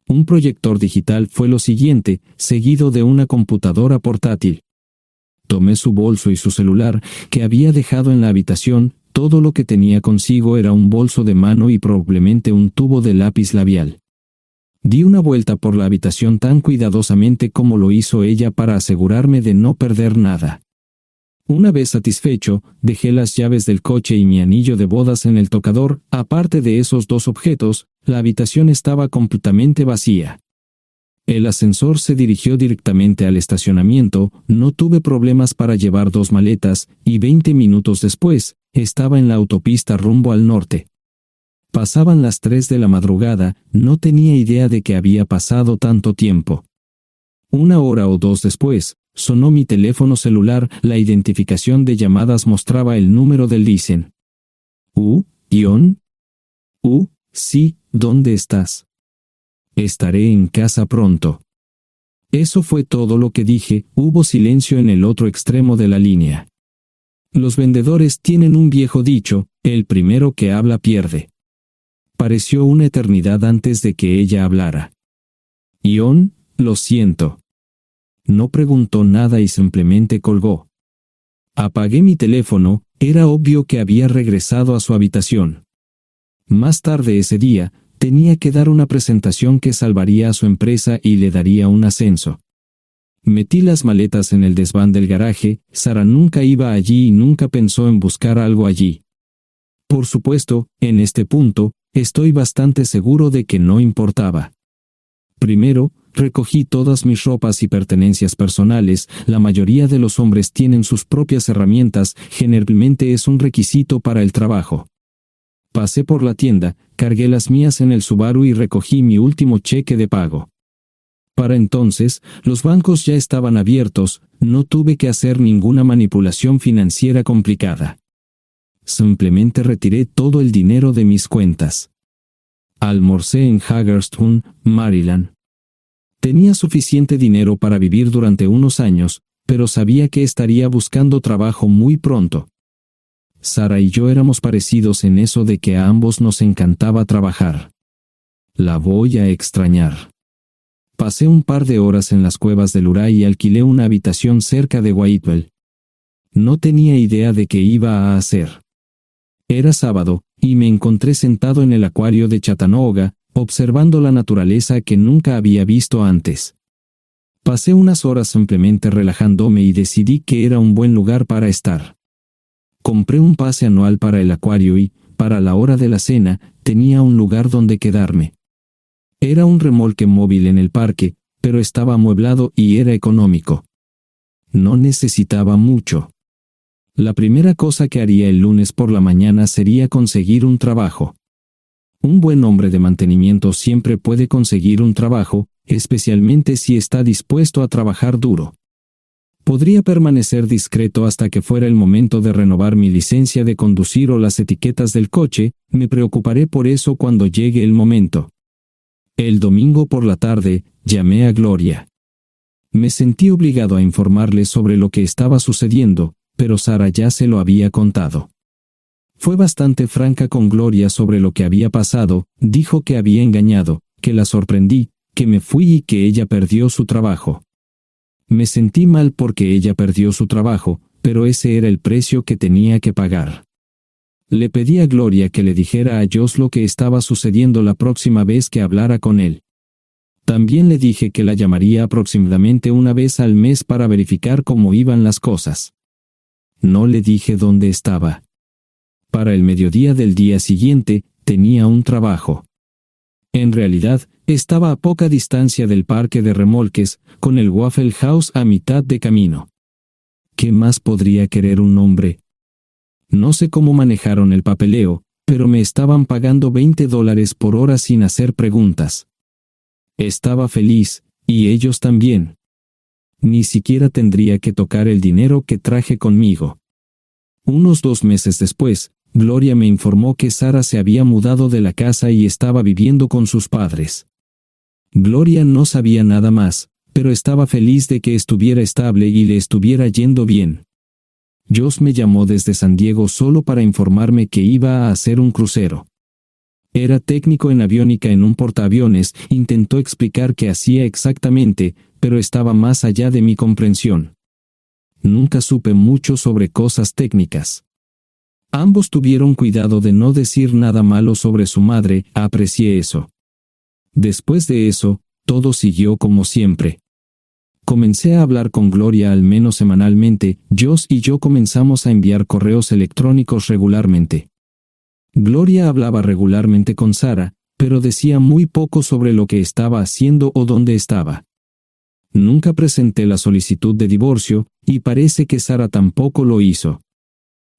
Un proyector digital fue lo siguiente, seguido de una computadora portátil. Tomé su bolso y su celular, que había dejado en la habitación. Todo lo que tenía consigo era un bolso de mano y probablemente un tubo de lápiz labial. Di una vuelta por la habitación tan cuidadosamente como lo hizo ella para asegurarme de no perder nada. Una vez satisfecho, dejé las llaves del coche y mi anillo de bodas en el tocador. Aparte de esos 2 objetos, la habitación estaba completamente vacía. El ascensor se dirigió directamente al estacionamiento, no tuve problemas para llevar 2 maletas, y 20 minutos después, estaba en la autopista rumbo al norte. Pasaban las 3 de la madrugada, no tenía idea de que había pasado tanto tiempo. 1 hora o 2 después, sonó mi teléfono celular, la identificación de llamadas mostraba el número del Listen. ¿Ion? Sí, ¿dónde estás? Estaré en casa pronto. Eso fue todo lo que dije. Hubo silencio en el otro extremo de la línea. Los vendedores tienen un viejo dicho, el primero que habla pierde. Pareció una eternidad antes de que ella hablara. Ion, lo siento. No preguntó nada y simplemente colgó. Apagué mi teléfono, era obvio que había regresado a su habitación. Más tarde ese día, tenía que dar una presentación que salvaría a su empresa y le daría un ascenso. Metí las maletas en el desván del garaje. Sara nunca iba allí y nunca pensó en buscar algo allí. Por supuesto, en este punto, estoy bastante seguro de que no importaba. Primero, recogí todas mis ropas y pertenencias personales. La mayoría de los hombres tienen sus propias herramientas, generalmente es un requisito para el trabajo. Pasé por la tienda, cargué las mías en el Subaru y recogí mi último cheque de pago. Para entonces, los bancos ya estaban abiertos, no tuve que hacer ninguna manipulación financiera complicada. Simplemente retiré todo el dinero de mis cuentas. Almorcé en Hagerstown, Maryland. Tenía suficiente dinero para vivir durante unos años, pero sabía que estaría buscando trabajo muy pronto. Sara y yo éramos parecidos en eso de que a ambos nos encantaba trabajar. La voy a extrañar. Pasé un par de horas en las cuevas del Uray y alquilé una habitación cerca de Whitewell. No tenía idea de qué iba a hacer. Era sábado, y me encontré sentado en el acuario de Chattanooga, observando la naturaleza que nunca había visto antes. Pasé unas horas simplemente relajándome y decidí que era un buen lugar para estar. Compré un pase anual para el acuario y, para la hora de la cena, tenía un lugar donde quedarme. Era un remolque móvil en el parque, pero estaba amueblado y era económico. No necesitaba mucho. La primera cosa que haría el lunes por la mañana sería conseguir un trabajo. Un buen hombre de mantenimiento siempre puede conseguir un trabajo, especialmente si está dispuesto a trabajar duro. Podría permanecer discreto hasta que fuera el momento de renovar mi licencia de conducir o las etiquetas del coche. Me preocuparé por eso cuando llegue el momento. El domingo por la tarde, llamé a Gloria. Me sentí obligado a informarle sobre lo que estaba sucediendo, pero Sara ya se lo había contado. Fue bastante franca con Gloria sobre lo que había pasado, dijo que había engañado, que la sorprendí, que me fui y que ella perdió su trabajo. Me sentí mal porque ella perdió su trabajo, pero ese era el precio que tenía que pagar. Le pedí a Gloria que le dijera a Josh lo que estaba sucediendo la próxima vez que hablara con él. También le dije que la llamaría aproximadamente una vez al mes para verificar cómo iban las cosas. No le dije dónde estaba. Para el mediodía del día siguiente, tenía un trabajo. En realidad, estaba a poca distancia del parque de remolques, con el Waffle House a mitad de camino. ¿Qué más podría querer un hombre? No sé cómo manejaron el papeleo, pero me estaban pagando $20 por hora sin hacer preguntas. Estaba feliz, y ellos también. Ni siquiera tendría que tocar el dinero que traje conmigo. Unos 2 meses después, Gloria me informó que Sara se había mudado de la casa y estaba viviendo con sus padres. Gloria no sabía nada más, pero estaba feliz de que estuviera estable y le estuviera yendo bien. Josh me llamó desde San Diego solo para informarme que iba a hacer un crucero. Era técnico en aviónica en un portaaviones, intentó explicar qué hacía exactamente, pero estaba más allá de mi comprensión. Nunca supe mucho sobre cosas técnicas. Ambos tuvieron cuidado de no decir nada malo sobre su madre, aprecié eso. Después de eso, todo siguió como siempre. Comencé a hablar con Gloria al menos semanalmente, Josh y yo comenzamos a enviar correos electrónicos regularmente. Gloria hablaba regularmente con Sara, pero decía muy poco sobre lo que estaba haciendo o dónde estaba. Nunca presenté la solicitud de divorcio, y parece que Sara tampoco lo hizo.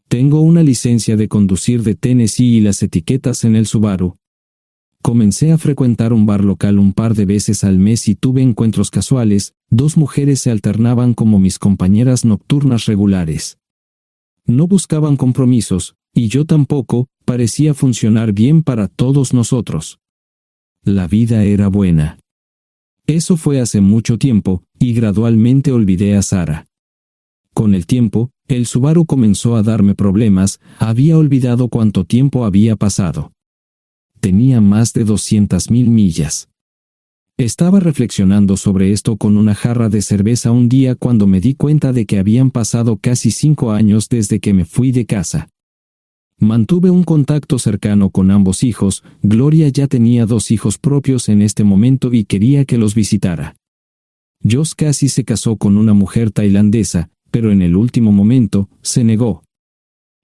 Tengo una licencia de conducir de Tennessee y las etiquetas en el Subaru. Comencé a frecuentar un bar local un par de veces al mes y tuve encuentros casuales, 2 mujeres se alternaban como mis compañeras nocturnas regulares. No buscaban compromisos, y yo tampoco, parecía funcionar bien para todos nosotros. La vida era buena. Eso fue hace mucho tiempo, y gradualmente olvidé a Sara. Con el tiempo, el Subaru comenzó a darme problemas, había olvidado cuánto tiempo había pasado. Tenía más de 200,000 millas. Estaba reflexionando sobre esto con una jarra de cerveza un día cuando me di cuenta de que habían pasado casi 5 años desde que me fui de casa. Mantuve un contacto cercano con ambos hijos, Gloria ya tenía 2 hijos propios en este momento y quería que los visitara. Josh casi se casó con una mujer tailandesa, pero en el último momento, se negó.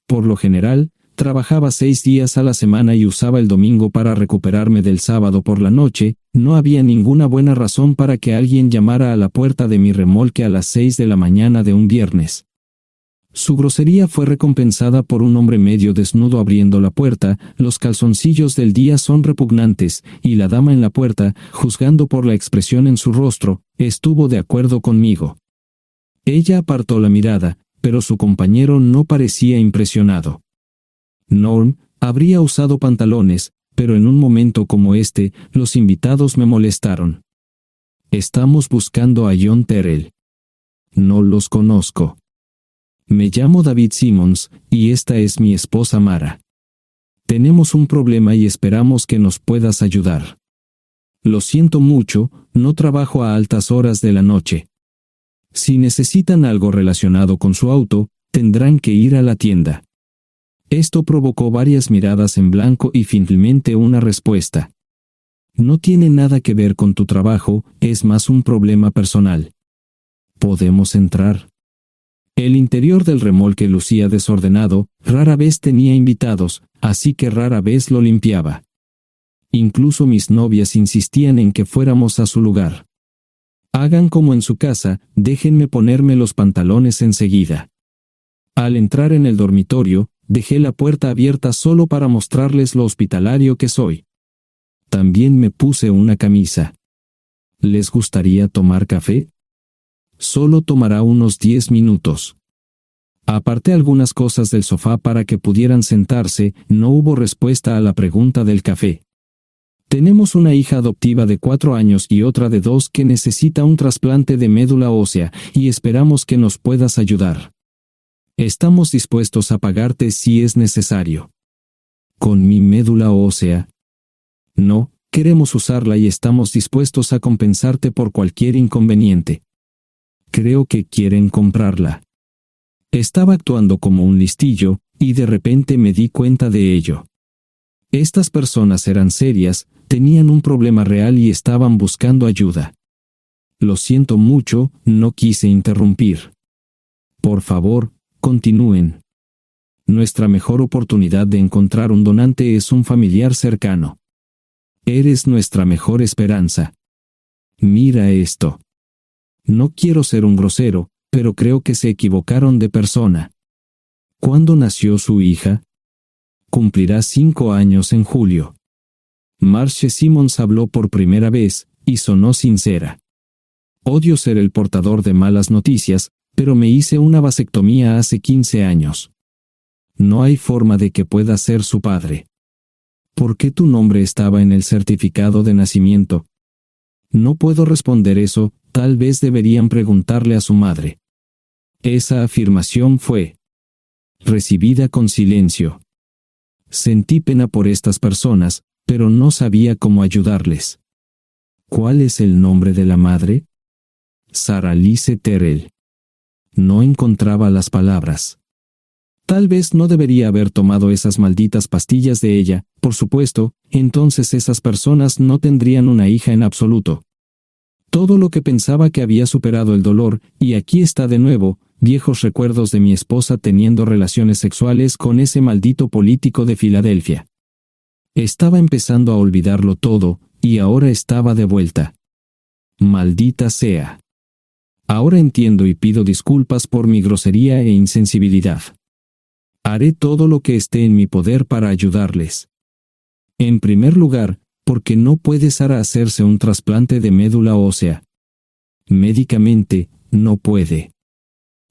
Por lo general, trabajaba 6 días a la semana y usaba el domingo para recuperarme del sábado por la noche, no había ninguna buena razón para que alguien llamara a la puerta de mi remolque a las 6 de la mañana de un viernes. Su grosería fue recompensada por un hombre medio desnudo abriendo la puerta, los calzoncillos del día son repugnantes, y la dama en la puerta, juzgando por la expresión en su rostro, estuvo de acuerdo conmigo. Ella apartó la mirada, pero su compañero no parecía impresionado. Norm habría usado pantalones, pero en un momento como este, los invitados me molestaron. Estamos buscando a John Terrell. No los conozco. Me llamo David Simmons, y esta es mi esposa Mara. Tenemos un problema y esperamos que nos puedas ayudar. Lo siento mucho, no trabajo a altas horas de la noche. Si necesitan algo relacionado con su auto, tendrán que ir a la tienda. Esto provocó varias miradas en blanco y finalmente una respuesta. No tiene nada que ver con tu trabajo, es más un problema personal. ¿Podemos entrar? El interior del remolque lucía desordenado, rara vez tenía invitados, así que rara vez lo limpiaba. Incluso mis novias insistían en que fuéramos a su lugar. Hagan como en su casa, déjenme ponerme los pantalones enseguida. Al entrar en el dormitorio, dejé la puerta abierta solo para mostrarles lo hospitalario que soy. También me puse una camisa. ¿Les gustaría tomar café? Solo tomará unos 10 minutos. Aparté algunas cosas del sofá para que pudieran sentarse, no hubo respuesta a la pregunta del café. Tenemos una hija adoptiva de 4 años y otra de 2 que necesita un trasplante de médula ósea, y esperamos que nos puedas ayudar. Estamos dispuestos a pagarte si es necesario. ¿Con mi médula ósea? No, queremos usarla y estamos dispuestos a compensarte por cualquier inconveniente. Creo que quieren comprarla. Estaba actuando como un listillo, y de repente me di cuenta de ello. Estas personas eran serias, tenían un problema real y estaban buscando ayuda. Lo siento mucho, no quise interrumpir. Por favor, continúen. Nuestra mejor oportunidad de encontrar un donante es un familiar cercano. Eres nuestra mejor esperanza. Mira esto. No quiero ser un grosero, pero creo que se equivocaron de persona. ¿Cuándo nació su hija? Cumplirá 5 años en julio. Marge Simmons habló por primera vez, y sonó sincera. Odio ser el portador de malas noticias, pero me hice una vasectomía hace 15 años. No hay forma de que pueda ser su padre. ¿Por qué tu nombre estaba en el certificado de nacimiento? No puedo responder eso, tal vez deberían preguntarle a su madre. Esa afirmación fue recibida con silencio. Sentí pena por estas personas, pero no sabía cómo ayudarles. ¿Cuál es el nombre de la madre? Sarah Lise Terrell. No encontraba las palabras. Tal vez no debería haber tomado esas malditas pastillas de ella, por supuesto, entonces esas personas no tendrían una hija en absoluto. Todo lo que pensaba que había superado el dolor, y aquí está de nuevo, viejos recuerdos de mi esposa teniendo relaciones sexuales con ese maldito político de Filadelfia. Estaba empezando a olvidarlo todo, y ahora estaba de vuelta. Maldita sea. Ahora entiendo y pido disculpas por mi grosería e insensibilidad. Haré todo lo que esté en mi poder para ayudarles. En primer lugar, porque no puede Sara hacerse un trasplante de médula ósea. Médicamente, no puede.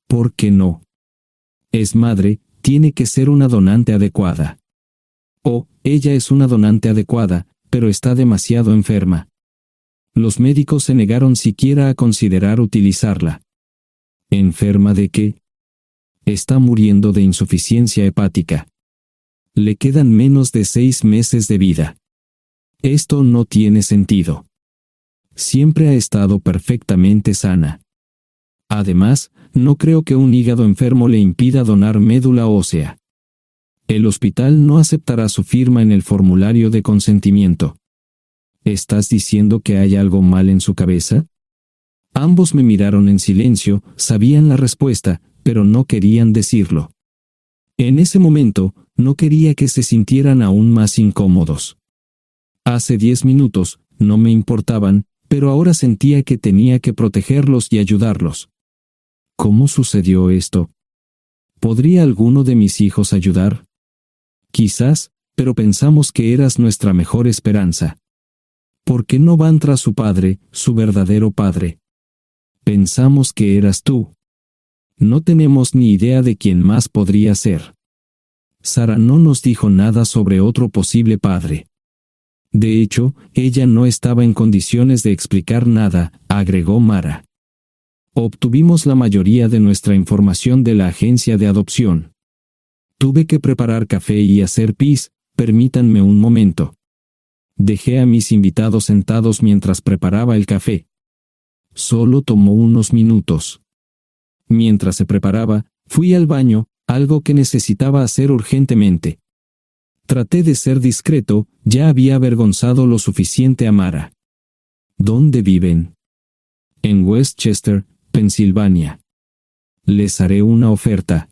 ¿Por qué no? Es madre, tiene que ser una donante adecuada. Ella es una donante adecuada, pero está demasiado enferma. Los médicos se negaron siquiera a considerar utilizarla. ¿Enferma de qué? Está muriendo de insuficiencia hepática. Le quedan menos de 6 meses de vida. Esto no tiene sentido. Siempre ha estado perfectamente sana. Además, no creo que un hígado enfermo le impida donar médula ósea. El hospital no aceptará su firma en el formulario de consentimiento. ¿Estás diciendo que hay algo mal en su cabeza? Ambos me miraron en silencio, sabían la respuesta, pero no querían decirlo. En ese momento, no quería que se sintieran aún más incómodos. Hace 10 minutos, no me importaban, pero ahora sentía que tenía que protegerlos y ayudarlos. ¿Cómo sucedió esto? ¿Podría alguno de mis hijos ayudar? Quizás, pero pensamos que eras nuestra mejor esperanza. ¿Por qué no van tras su padre, su verdadero padre? Pensamos que eras tú. No tenemos ni idea de quién más podría ser. Sara no nos dijo nada sobre otro posible padre. De hecho, ella no estaba en condiciones de explicar nada, agregó Mara. Obtuvimos la mayoría de nuestra información de la agencia de adopción. Tuve que preparar café y hacer pis, permítanme un momento. Dejé a mis invitados sentados mientras preparaba el café. Solo tomó unos minutos. Mientras se preparaba, fui al baño, algo que necesitaba hacer urgentemente. Traté de ser discreto, ya había avergonzado lo suficiente a Mara. ¿Dónde viven? En Westchester, Pensilvania. Les haré una oferta.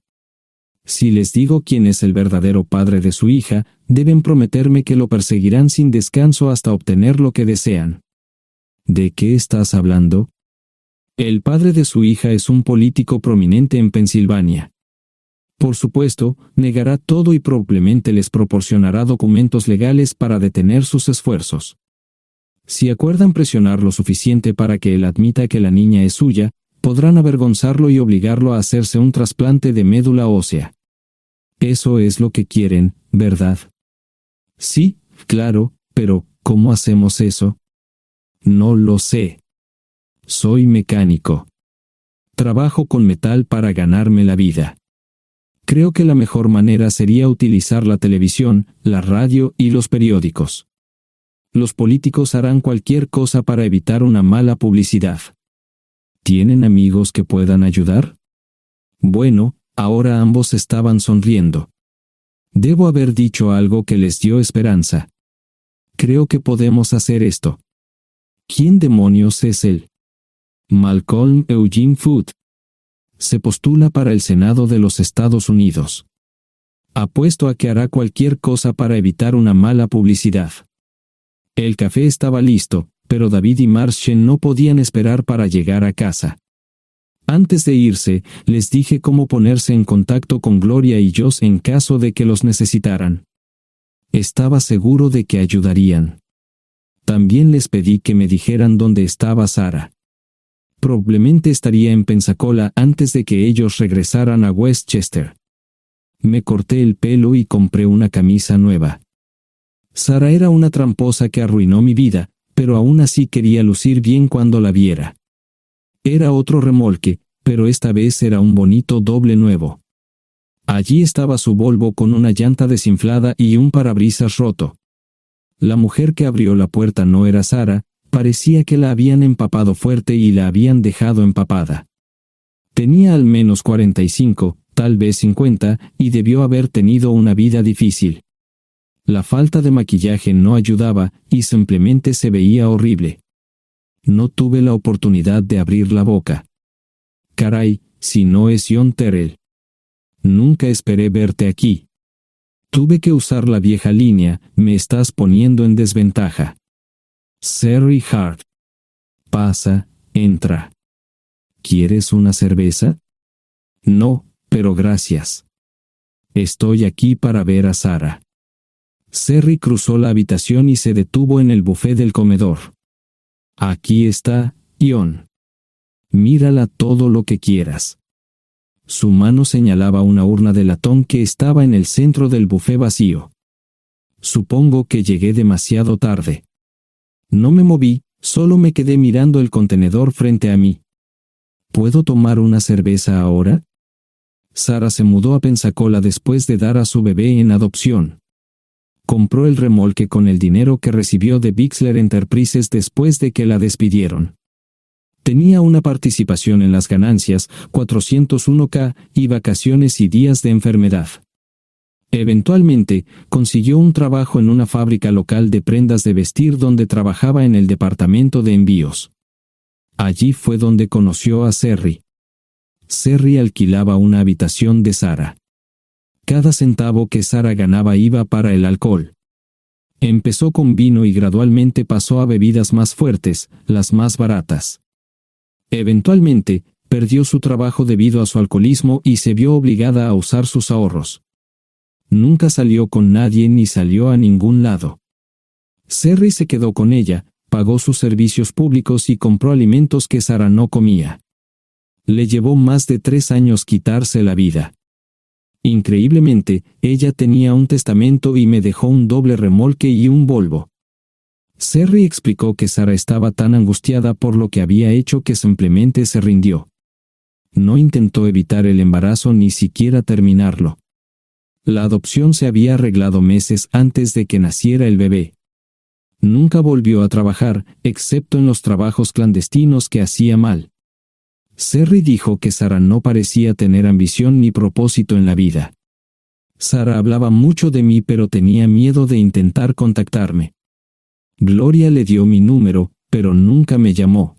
Si les digo quién es el verdadero padre de su hija, deben prometerme que lo perseguirán sin descanso hasta obtener lo que desean. ¿De qué estás hablando? El padre de su hija es un político prominente en Pensilvania. Por supuesto, negará todo y probablemente les proporcionará documentos legales para detener sus esfuerzos. Si acuerdan presionar lo suficiente para que él admita que la niña es suya, podrán avergonzarlo y obligarlo a hacerse un trasplante de médula ósea. Eso es lo que quieren, ¿verdad? Sí, claro, pero ¿cómo hacemos eso? No lo sé. Soy mecánico. Trabajo con metal para ganarme la vida. Creo que la mejor manera sería utilizar la televisión, la radio y los periódicos. Los políticos harán cualquier cosa para evitar una mala publicidad. ¿Tienen amigos que puedan ayudar? Bueno, ahora ambos estaban sonriendo. Debo haber dicho algo que les dio esperanza. Creo que podemos hacer esto. ¿Quién demonios es él? Malcolm Eugene Foote. Se postula para el Senado de los Estados Unidos. Apuesto a que hará cualquier cosa para evitar una mala publicidad. El café estaba listo, pero David y Marshall no podían esperar para llegar a casa. Antes de irse, les dije cómo ponerse en contacto con Gloria y Josh en caso de que los necesitaran. Estaba seguro de que ayudarían. También les pedí que me dijeran dónde estaba Sarah. Probablemente estaría en Pensacola antes de que ellos regresaran a Westchester. Me corté el pelo y compré una camisa nueva. Sarah era una tramposa que arruinó mi vida, pero aún así quería lucir bien cuando la viera. Era otro remolque, pero esta vez era un bonito doble nuevo. Allí estaba su Volvo con una llanta desinflada y un parabrisas roto. La mujer que abrió la puerta no era Sarah, parecía que la habían empapado fuerte y la habían dejado empapada. Tenía al menos 45, tal vez 50, y debió haber tenido una vida difícil. La falta de maquillaje no ayudaba, y simplemente se veía horrible. No tuve la oportunidad de abrir la boca. Caray, si no es John Terrell. Nunca esperé verte aquí. Tuve que usar la vieja línea, me estás poniendo en desventaja. Sherry Hart. Pasa, entra. ¿Quieres una cerveza? No, pero gracias. Estoy aquí para ver a Sarah. Sherry cruzó la habitación y se detuvo en el buffet del comedor. Aquí está, John. Mírala todo lo que quieras. Su mano señalaba una urna de latón que estaba en el centro del buffet vacío. Supongo que llegué demasiado tarde. No me moví, solo me quedé mirando el contenedor frente a mí. ¿Puedo tomar una cerveza ahora? Sarah se mudó a Pensacola después de dar a su bebé en adopción. Compró el remolque con el dinero que recibió de Bixler Enterprises después de que la despidieron. Tenía una participación en las ganancias, 401k, y vacaciones y días de enfermedad. Eventualmente, consiguió un trabajo en una fábrica local de prendas de vestir donde trabajaba en el departamento de envíos. Allí fue donde conoció a Sherry. Sherry alquilaba una habitación de Sarah. Cada centavo que Sarah ganaba iba para el alcohol. Empezó con vino y gradualmente pasó a bebidas más fuertes, las más baratas. Eventualmente, perdió su trabajo debido a su alcoholismo y se vio obligada a usar sus ahorros. Nunca salió con nadie ni salió a ningún lado. Sherry se quedó con ella, pagó sus servicios públicos y compró alimentos que Sarah no comía. Le llevó más de 3 años quitarse la vida. Increíblemente, ella tenía un testamento y me dejó un doble remolque y un Volvo. Sherry explicó que Sarah estaba tan angustiada por lo que había hecho que simplemente se rindió. No intentó evitar el embarazo ni siquiera terminarlo. La adopción se había arreglado meses antes de que naciera el bebé. Nunca volvió a trabajar, excepto en los trabajos clandestinos que hacía mal. Sherry dijo que Sarah no parecía tener ambición ni propósito en la vida. Sarah hablaba mucho de mí pero tenía miedo de intentar contactarme. Gloria le dio mi número, pero nunca me llamó.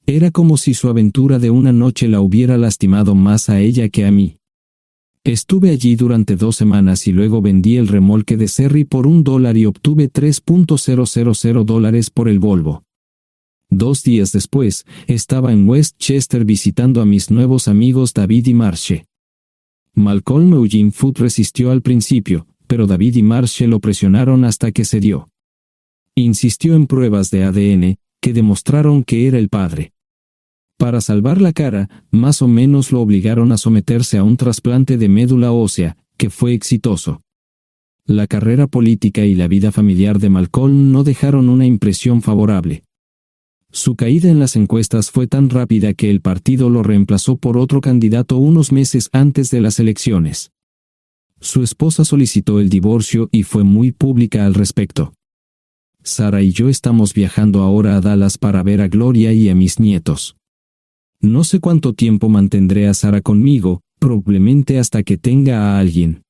Era como si su aventura de una noche la hubiera lastimado más a ella que a mí. Estuve allí durante 2 semanas y luego vendí el remolque de Sherry por $1 y obtuve $3,000 por el Volvo. 2 días después, estaba en Westchester visitando a mis nuevos amigos David y Marshall. Malcolm Eugene Foote resistió al principio, pero David y Marshall lo presionaron hasta que cedió. Insistió en pruebas de ADN, que demostraron que era el padre. Para salvar la cara, más o menos lo obligaron a someterse a un trasplante de médula ósea, que fue exitoso. La carrera política y la vida familiar de Malcolm no dejaron una impresión favorable. Su caída en las encuestas fue tan rápida que el partido lo reemplazó por otro candidato unos meses antes de las elecciones. Su esposa solicitó el divorcio y fue muy pública al respecto. Sara y yo estamos viajando ahora a Dallas para ver a Gloria y a mis nietos. No sé cuánto tiempo mantendré a Sara conmigo, probablemente hasta que tenga a alguien.